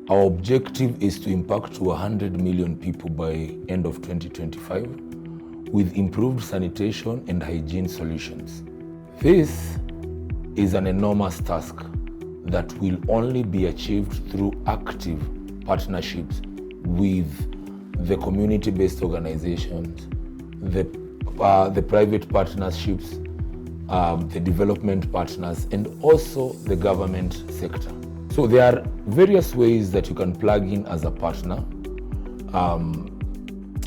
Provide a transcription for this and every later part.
Our objective is to impact to 100 million people by end of 2025 with improved sanitation and hygiene solutions. This is an enormous task that will only be achieved through active partnerships with the community-based organizations, the private partnerships, the development partners, and also the government sector. So there are various ways that you can plug in as a partner.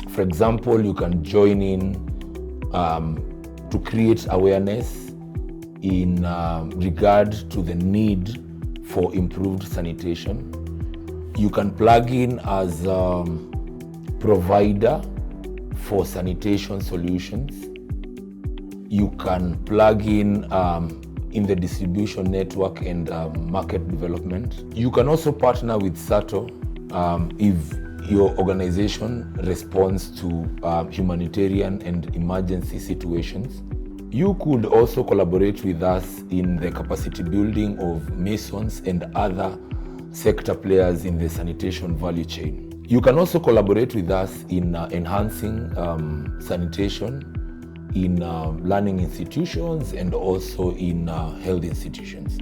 For example, you can join in to create awareness in regard to the need for improved sanitation. You can plug in as a provider for sanitation solutions. You can plug in the distribution network and market development. You can also partner with SATO if your organization responds to humanitarian and emergency situations. You could also collaborate with us in the capacity building of masons and other sector players in the sanitation value chain. You can also collaborate with us in enhancing sanitation in learning institutions and also in health institutions.